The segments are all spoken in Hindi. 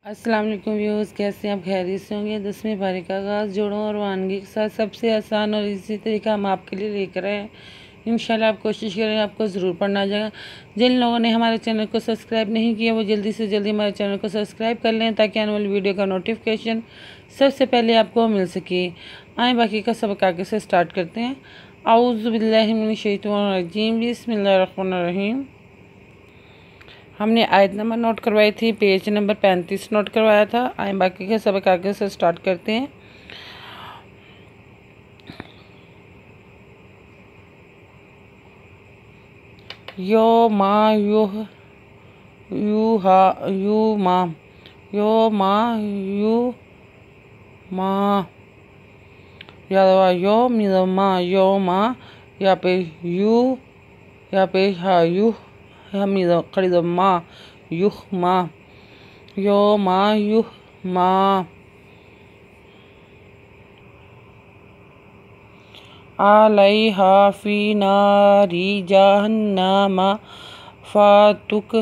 अस्सलाम वालेकुम व्यूअर्स, कैसे आप खैरियत से होंगे। 10वीं पारी का आगाज़ जोड़ों और वानगी के साथ सबसे आसान और इसी तरीका हम आपके लिए लेकर आए हैं। इंशाल्लाह आप कोशिश करें, आपको ज़रूर पढ़ना आ जाएगा। जिन लोगों ने हमारे चैनल को सब्सक्राइब नहीं किया वो जल्दी से जल्दी हमारे चैनल को सब्सक्राइब कर लें ताकि आने वाली वीडियो का नोटिफिकेशन सबसे पहले आपको मिल सके। आए बाकी का सबक आगे से स्टार्ट करते हैं। औज़ु बिल्लाहि मिनश शैतानिर रजीम, बिस्मिल्लाहिर रहमानिर रहीम। हमने आयत नंबर नोट करवाई थी, पेज नंबर 35 नोट करवाया था। आए बाकी के सबक आगे से स्टार्ट करते हैं। यो मा युह यू हा यू मा यो मा यू मा या यो मिदमा यो मा या पे यू या पे हा यू हमीद खरीद मा युह मा यो मा युह मा अलैहा फी नारी जहन्नम फातुक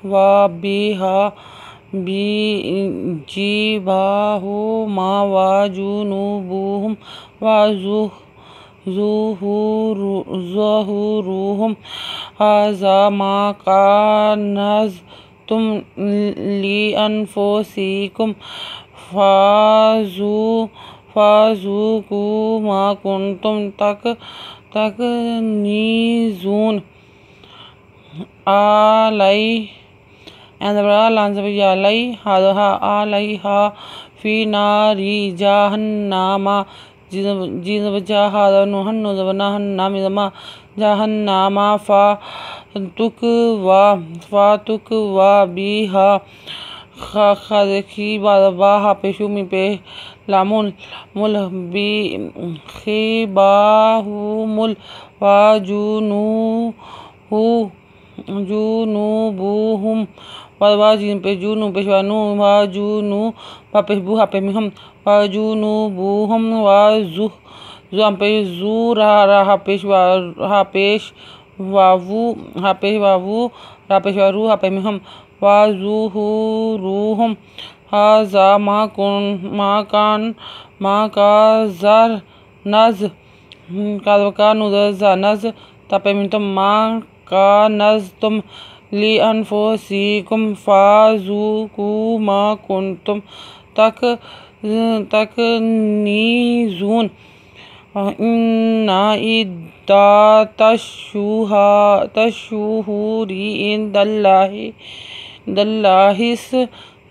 वा बिहा जिबाहुमा वा जुनूबुहुम वा ज़ुहुरुहुम हाज़ा मा कानज़्तुम लिअन्फुसिकुम फ़ाज़ूक़ू मा कुन्तुम तकनीज़ून अलैहा फ़ी नारी जहन्नम जहन्नम फातुक वा बिहा खिबाहा पेशुमी पे लामुल मुल बी खिबाहुमुल वा जुनूबुहुम वाजिन पे जुनू पेशवानू वा जुनू पे बुहा पे मिहम वा जुनूबुहुम वा जुम पे जू रहा पेशवा हा पेश वावू हा पेश वावू रा पेशवा रू हा पे मिहम वा ज़ुहुरुहुम हाज़ा मा का नज़ तापे मिनतम मा का नज़ तुम ली अनफुसिकुम फ़ाज़ूक़ू मा कुन्तुम तकनीज़ून इन्ना इद्दतश्शुहूरि इंदल्लाहिस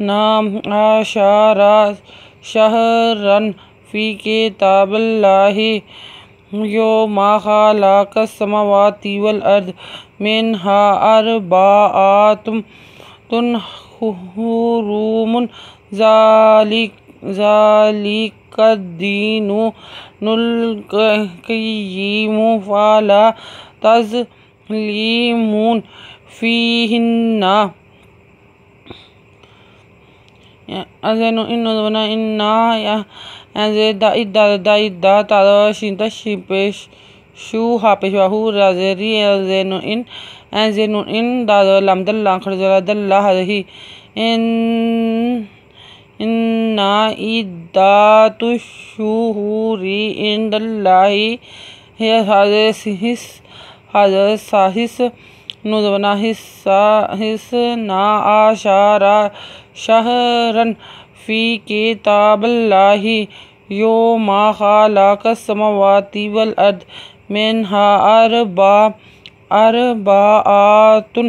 नाम आशारा शहरन फ़ी किताबिल्लाहि यौमा खलक़स समावाति वल अर्द मिन्हा अर्बाअतुन हुरुमुन ज़ालिकद्दीनुल क़य्यिमु फ़ला तज़लिमू फ़ीहिन्ना इद्दा ताशीन पेश शू हा पेशवाहू राजरी इन दादल्ला खरजला दल्ला हदही इन्ना इद्दातुश्शुहूरि इंदल्लाहि साहिस नुज़वना हिस्ना आशारा शहरन फ़ी किताबिल्लाहि यौमा खलक़स समावाति वल अर्द मिन्हा अर्बाअतुन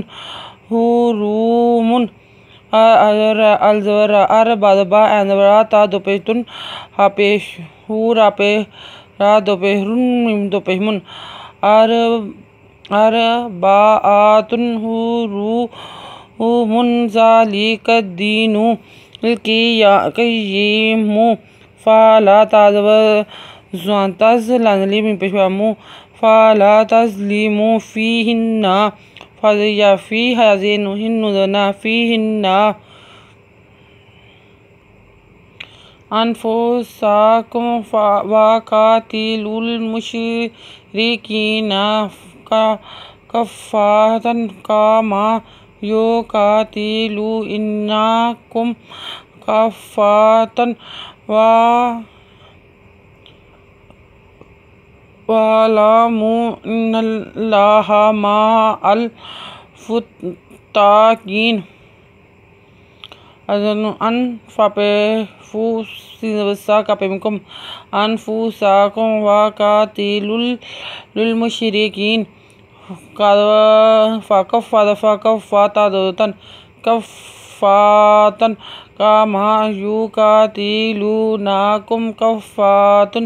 हुरुमुन अलज़बरा एंदबरा ता दोपेतुन हा पेश हू रा पे रा दोपेहरुन मिम दोपेहमुन अर्बाअतुन हुरुमुन ज़ालिकद्दीनु क़य्यिमु फ़ला तज़लिमू फ़ीहिन्ना फ़ज़िया फ़ी हाज़िनुहिन्नुदना फ़ीहिन्ना अनफुसाकुम वक़ातिलुल मुशरिकीना कफ़्फ़ातन कामा युक़ातिलूनकुम काफ़्फ़तन वअलमू अन्नल्लाह मअल मुत्तक़ीन। अनफ़िक़ू अनफुसकुम वक़ातिलुल मुशरिकीन कफ़्फ़तन कमा युक़ातिलूनकुम कफ़्फ़तन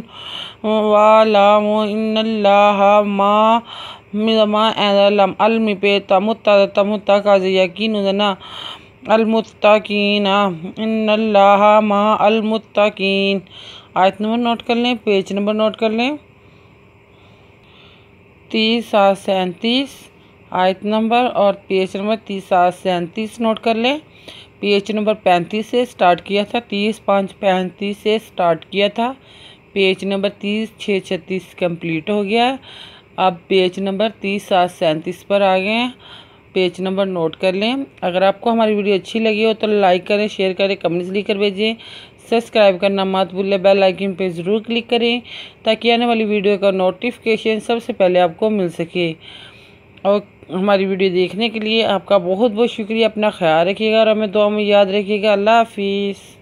वअलमू अन्नल्लाह मअल मुत्तक़ीन इन्नल्लाह मअल मुत्तक़ीन। आयत नंबर नोट कर लें, पेज नंबर नोट कर लें 30-37 आयत नंबर और पेज नंबर 30-37 नोट कर लें। पेज नंबर 35 से स्टार्ट किया था, 30-5-35 से स्टार्ट किया था। पेज नंबर 30-6-36 कंप्लीट हो गया। अब पेज नंबर 30-37 पर आ गए हैं। पेज नंबर नोट कर लें। अगर आपको हमारी वीडियो अच्छी लगी हो तो लाइक करें, शेयर करें, कमेंट्स लिख कर भेजें। सब्सक्राइब करना मत भूलें, बेल आइकन पे ज़रूर क्लिक करें ताकि आने वाली वीडियो का नोटिफिकेशन सबसे पहले आपको मिल सके। और हमारी वीडियो देखने के लिए आपका बहुत बहुत शुक्रिया। अपना ख्याल रखिएगा और हमें दुआ में याद रखिएगा। अल्लाह हाफिज़।